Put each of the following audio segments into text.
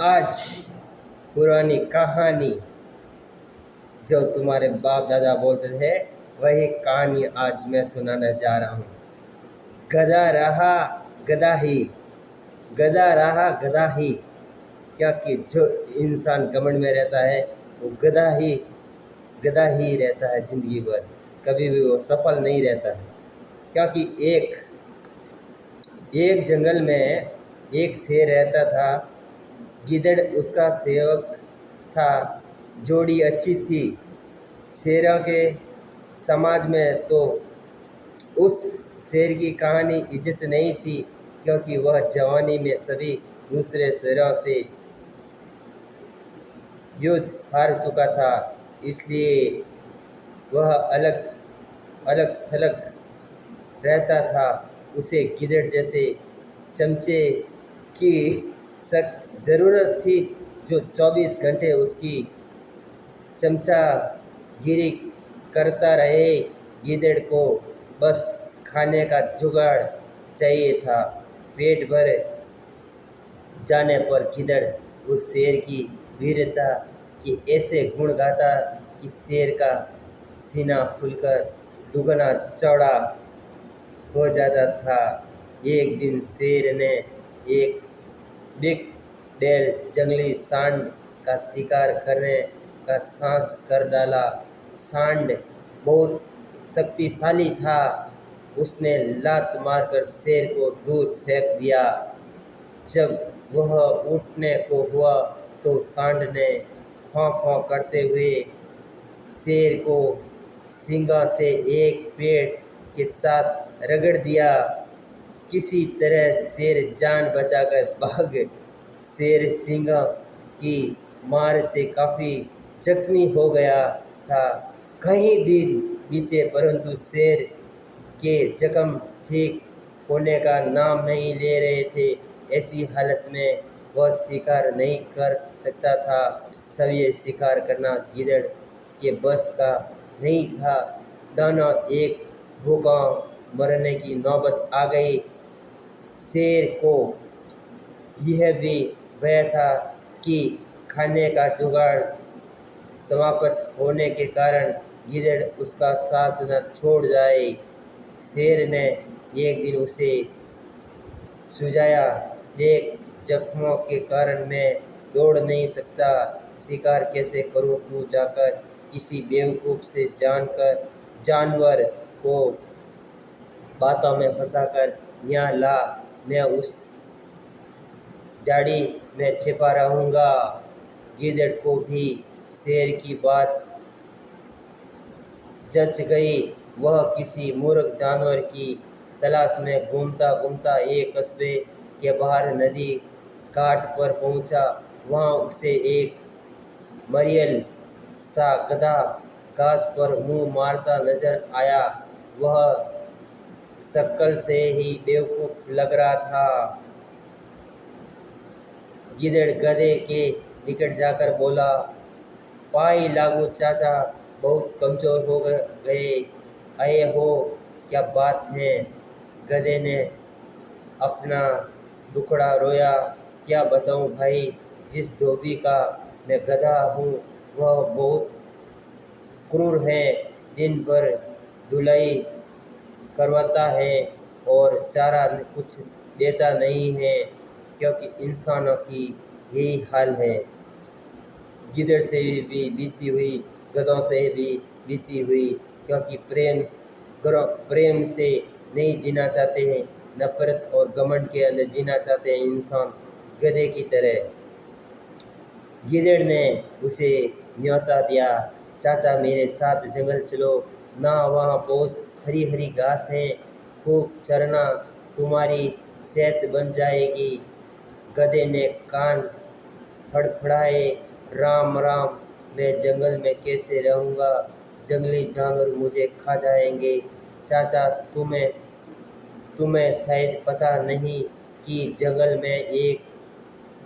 आज पुरानी कहानी जो तुम्हारे बाप दादा बोलते थे वही कहानी आज मैं सुनाने जा रहा हूँ। गधा रहा गधा ही, गधा रहा गधा ही। क्या कि जो इंसान घमंड में रहता है वो गधा ही रहता है ज़िंदगी भर, कभी भी वो सफल नहीं रहता है। क्योंकि एक जंगल में एक शेर रहता था, गिदड़ उसका सेवक था। जोड़ी अच्छी थी शेरों के समाज में, तो उस शेर की कहानी इज्जत नहीं थी, क्योंकि वह जवानी में सभी दूसरे शेरों से युद्ध हार चुका था। इसलिए वह अलग अलग थलग रहता था। उसे गिदड़ जैसे चमचे की शख्स ज़रूरत थी, जो 24 घंटे उसकी चमचागिरी करता रहे। गिदड़ को बस खाने का जुगाड़ चाहिए था। पेट भर जाने पर गिदड़ उस शेर की वीरता के ऐसे गुण गाता कि शेर का सीना फूलकर दुगना चौड़ा हो जाता था। एक दिन शेर ने एक बिग डेल जंगली सांड का शिकार करने का साहस कर डाला। सांड बहुत शक्तिशाली था। उसने लात मारकर शेर को दूर फेंक दिया। जब वह उठने को हुआ तो सांड ने फौं फौं करते हुए शेर को सींगा से एक पेड़ के साथ रगड़ दिया। किसी तरह शेर जान बचाकर भाग। शेर सींगा की मार से काफ़ी जख्मी हो गया था। कई दिन बीते परंतु शेर के जख्म ठीक होने का नाम नहीं ले रहे थे। ऐसी हालत में वह शिकार नहीं कर सकता था। सब ये शिकार करना गिदड़ के बस का नहीं था। दोनों एक भूखा मरने की नौबत आ गई। शेर को यह भी भय था कि खाने का जुगाड़ समाप्त होने के कारण गिदड़ उसका साथ न छोड़ जाए। शेर ने एक दिन उसे सुझाया, देख, जख्मों के कारण मैं दौड़ नहीं सकता, शिकार कैसे करूं? तू जाकर किसी बेवकूफ़ से जानवर को बातों में फंसाकर यहाँ ला, मैं उस झाड़ी में छिपा रहूँगा। गिदड़ को भी शेर की बात जच गई। वह किसी मूर्ख जानवर की तलाश में घूमता घूमता एक कस्बे के बाहर नदी घाट पर पहुंचा। वहां उसे एक मरियल सा गधा घास पर मुंह मारता नजर आया। वह शक्ल से ही बेवकूफ़ लग रहा था। गिदड़ गधे के निकट जाकर बोला, पाई लागू चाचा, बहुत कमज़ोर हो गए आए हो, क्या बात है? गधे ने अपना दुखड़ा रोया। क्या बताऊं भाई, जिस धोबी का मैं गधा हूँ वह बहुत क्रूर है। दिन भर धुलाई करवाता है और चारा कुछ देता नहीं है, क्योंकि इंसानों की यही हाल है। गिदड़ से भी बीती हुई, गधों से भी बीती हुई, क्योंकि प्रेम से नहीं जीना चाहते हैं, नफरत और घमंड के अंदर जीना चाहते हैं इंसान, गधे की तरह। गिदड़ ने उसे न्योता दिया, चाचा मेरे साथ जंगल चलो ना, वहाँ बहुत हरी हरी घास है, खूब चरना, तुम्हारी सेहत बन जाएगी। गधे ने कान फड़फड़ाए, राम राम, मैं जंगल में कैसे रहूँगा? जंगली जानवर मुझे खा जाएंगे। चाचा, तुम्हें शायद पता नहीं कि जंगल में एक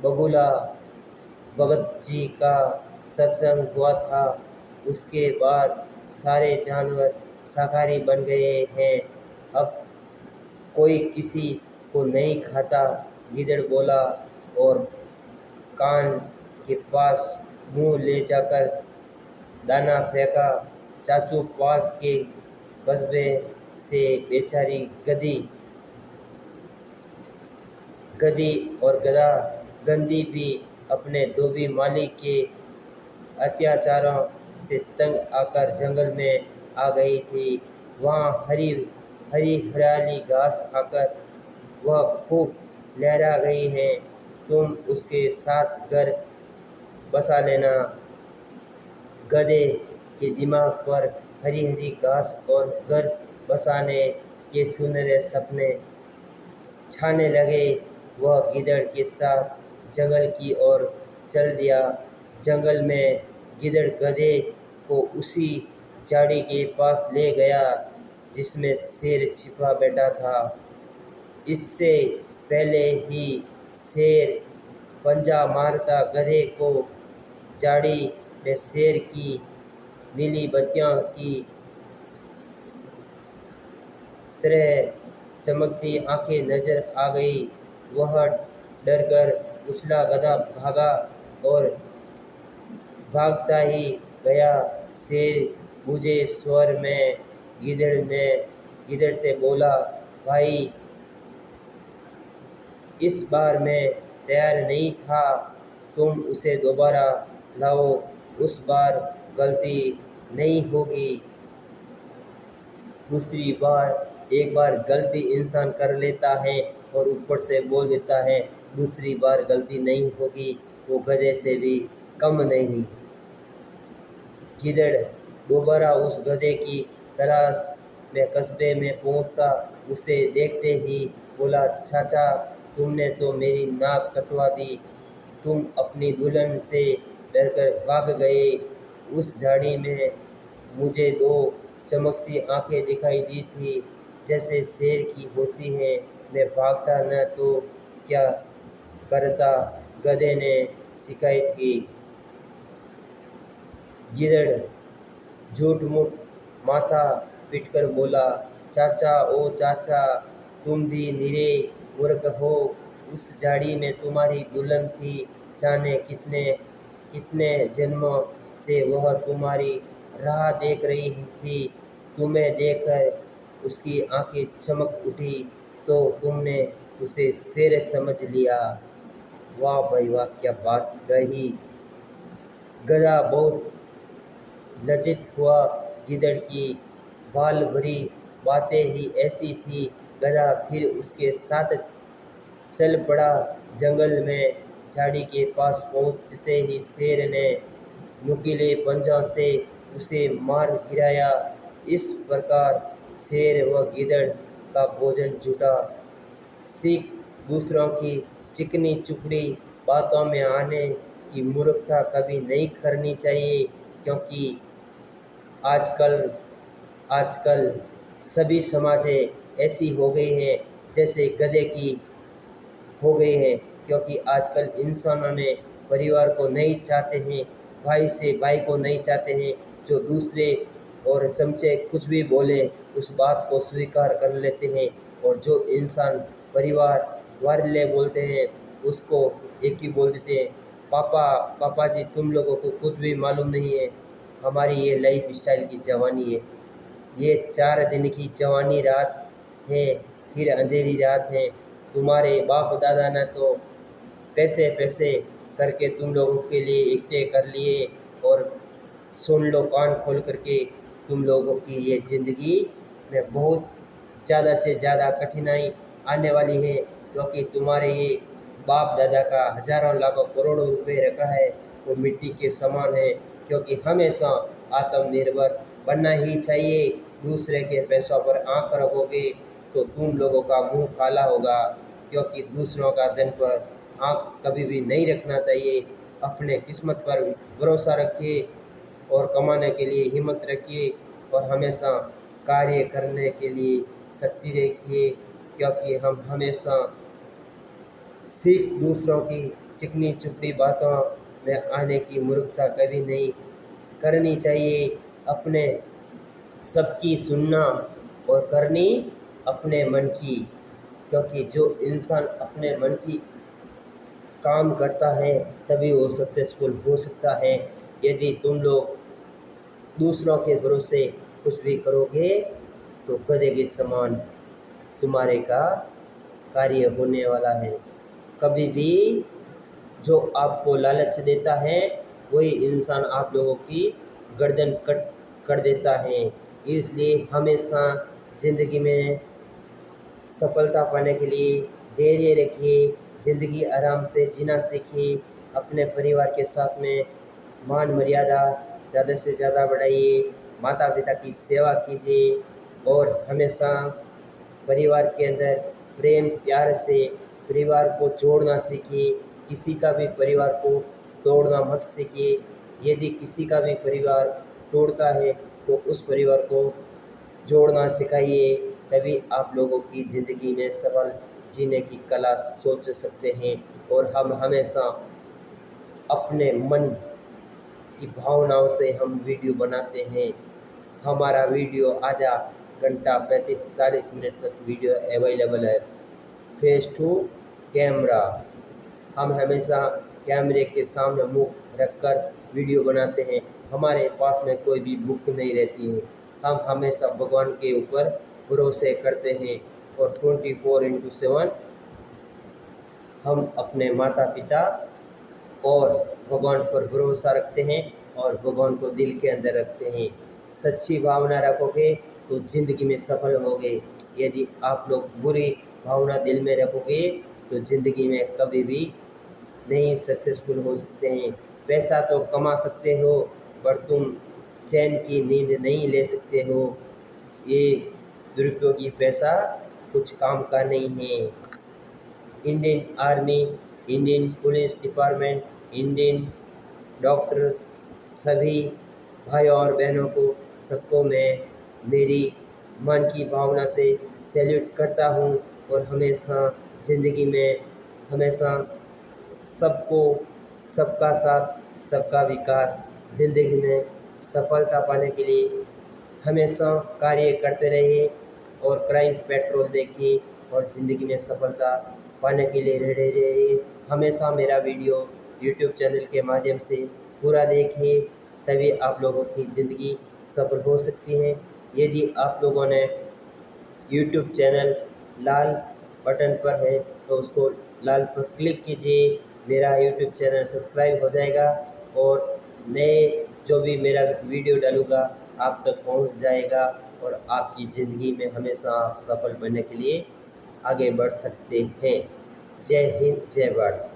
बगुला भगत जी का सत्संग हुआ था। उसके बाद सारे जानवर शाकाहारी बन गए हैं। अब कोई किसी को नहीं खाता। गिदड़ बोला और कान के पास मुंह ले जाकर दाना फेंका। चाचू पास के कस्बे से बेचारी गधी गधी और गधा गंदी भी अपने धोबी मालिक के अत्याचारों से तंग आकर जंगल में आ गई थी। वहाँ हरी हरी हरियाली घास खाकर वह खूब लहरा गई है। तुम उसके साथ घर बसा लेना। गधे के दिमाग पर हरी हरी घास और घर बसाने के सुनहरे सपने छाने लगे। वह गिदड़ के साथ जंगल की ओर चल दिया। जंगल में गिदड़ गधे को उसी झाड़ी के पास ले गया जिसमें शेर छिपा बैठा था। इससे पहले ही शेर पंजा मारता गधे को झाड़ी में शेर की नीली बत्तियों की तरह चमकती आंखें नजर आ गई। वह डरकर उछला। गधा भागा और भागता ही गया। शेर बूझे स्वर में गिदड़ से बोला, भाई इस बार मैं तैयार नहीं था, तुम उसे दोबारा लाओ, उस बार गलती नहीं होगी। दूसरी बार एक बार गलती इंसान कर लेता है और ऊपर से बोल देता है दूसरी बार गलती नहीं होगी, वो गधे से भी कम नहीं। गिदड़ दोबारा उस गधे की तलाश में कस्बे में पहुंचा। उसे देखते ही बोला, चाचा तुमने तो मेरी नाक कटवा दी, तुम अपनी दुल्हन से डरकर भाग गए। उस झाड़ी में मुझे दो चमकती आंखें दिखाई दी थी जैसे शेर की होती हैं, मैं भागता न तो क्या करता। गधे ने शिकायत की। गिदड़ झूठ मूठ माथा पीटकर बोला, चाचा ओ चाचा तुम भी निरे मूर्ख हो। उस झाड़ी में तुम्हारी दुल्हन थी, जाने कितने कितने जन्मों से वह तुम्हारी राह देख रही थी। तुम्हें देखकर उसकी आंखें चमक उठी तो तुमने उसे शेर समझ लिया। वाह भाई वाह, क्या बात रही। गधा बहुत लज्जित हुआ। गिदड़ की बाल भरी बातें ही ऐसी थी। गधा फिर उसके साथ चल पड़ा। जंगल में झाड़ी के पास पहुंचते ही शेर ने नुकीले पंजों से उसे मार गिराया। इस प्रकार शेर व गिदड़ का भोजन जुटा। सीख, दूसरों की चिकनी चुपड़ी बातों में आने की मूर्खता कभी नहीं करनी चाहिए, क्योंकि आजकल आजकल सभी समाजें ऐसी हो गई हैं जैसे गधे की हो गई हैं, क्योंकि आजकल इंसानों ने परिवार को नहीं चाहते हैं, भाई से भाई को नहीं चाहते हैं। जो दूसरे और चमचे कुछ भी बोले उस बात को स्वीकार कर लेते हैं, और जो इंसान परिवार वाले बोलते हैं उसको एक ही बोल देते हैं, पापा पापा जी तुम लोगों को कुछ भी मालूम नहीं है, हमारी ये लाइफ स्टाइल की जवानी है। ये 4 दिन की जवानी रात है, फिर अंधेरी रात है। तुम्हारे बाप दादा ने तो पैसे पैसे करके तुम लोगों के लिए इकट्ठे कर लिए, और सुन लो कान खोल करके, तुम लोगों की ये ज़िंदगी में बहुत ज़्यादा से ज़्यादा कठिनाई आने वाली है, क्योंकि तुम्हारे ये बाप दादा का हज़ारों लाखों करोड़ों रुपए रखा है वो मिट्टी के समान है। क्योंकि हमेशा आत्मनिर्भर बनना ही चाहिए। दूसरे के पैसों पर आँख रखोगे तो तुम लोगों का मुंह काला होगा, क्योंकि दूसरों का धन पर आँख कभी भी नहीं रखना चाहिए। अपने किस्मत पर भरोसा रखिए और कमाने के लिए हिम्मत रखिए, और हमेशा कार्य करने के लिए शक्ति रखिए, क्योंकि हम हमेशा सीख, दूसरों की चिकनी चुपड़ी बातों में आने की मूर्खता कभी नहीं करनी चाहिए। अपने सबकी सुनना और करनी अपने मन की, क्योंकि जो इंसान अपने मन की काम करता है तभी वो सक्सेसफुल हो सकता है। यदि तुम लोग दूसरों के भरोसे कुछ भी करोगे तो गधे के समान तुम्हारे का कार्य होने वाला है। कभी भी जो आपको लालच देता है वही इंसान आप लोगों की गर्दन कट कर देता है। इसलिए हमेशा ज़िंदगी में सफलता पाने के लिए धैर्य रखिए, ज़िंदगी आराम से जीना सीखिए, अपने परिवार के साथ में मान मर्यादा ज़्यादा से ज़्यादा बढ़ाइए, माता पिता की सेवा कीजिए और हमेशा परिवार के अंदर प्रेम प्यार से परिवार को जोड़ना सीखिए। किसी का भी परिवार को तोड़ना मत सीखिए। यदि किसी का भी परिवार टूटता है तो उस परिवार को जोड़ना सिखाइए, तभी आप लोगों की ज़िंदगी में सफल जीने की कला सोच सकते हैं। और हम हमेशा अपने मन की भावनाओं से हम वीडियो बनाते हैं। हमारा वीडियो आधा घंटा 35-40 मिनट तक वीडियो अवेलेबल है। फेस टू कैमरा, हम हमेशा कैमरे के सामने मुंह रखकर वीडियो बनाते हैं। हमारे पास में कोई भी बुक नहीं रहती है। हम हमेशा भगवान के ऊपर भरोसे करते हैं और 24/7 हम अपने माता पिता और भगवान पर भरोसा रखते हैं और भगवान को दिल के अंदर रखते हैं। सच्ची भावना रखोगे तो ज़िंदगी में सफल होगे। यदि आप लोग बुरी भावना दिल में रखोगे तो ज़िंदगी में कभी भी नहीं सक्सेसफुल हो सकते हैं। पैसा तो कमा सकते हो पर तुम चैन की नींद नहीं ले सकते हो। ये दुरुपयोगी पैसा कुछ काम का नहीं है। Indian army, Indian police department, Indian doctor, सभी भाइयों और बहनों को सबको मैं मेरी मन की भावना से सैल्यूट करता हूँ और हमेशा ज़िंदगी में हमेशा सबको सबका साथ सबका विकास ज़िंदगी में सफलता पाने के लिए हमेशा कार्य करते रहिए और क्राइम पेट्रोल देखिए और ज़िंदगी में सफलता पाने के लिए रेडी रहिए। हमेशा मेरा वीडियो यूट्यूब चैनल के माध्यम से पूरा देखिए, तभी आप लोगों की ज़िंदगी सफल हो सकती है। यदि आप लोगों ने यूट्यूब चैनल लाल बटन पर है तो उसको लाल पर क्लिक कीजिए, मेरा यूट्यूब चैनल सब्सक्राइब हो जाएगा और नए जो भी मेरा वीडियो डालूँगा आप तक पहुंच जाएगा और आपकी ज़िंदगी में हमेशा आप सफल बनने के लिए आगे बढ़ सकते हैं। जय हिंद, जय भारत।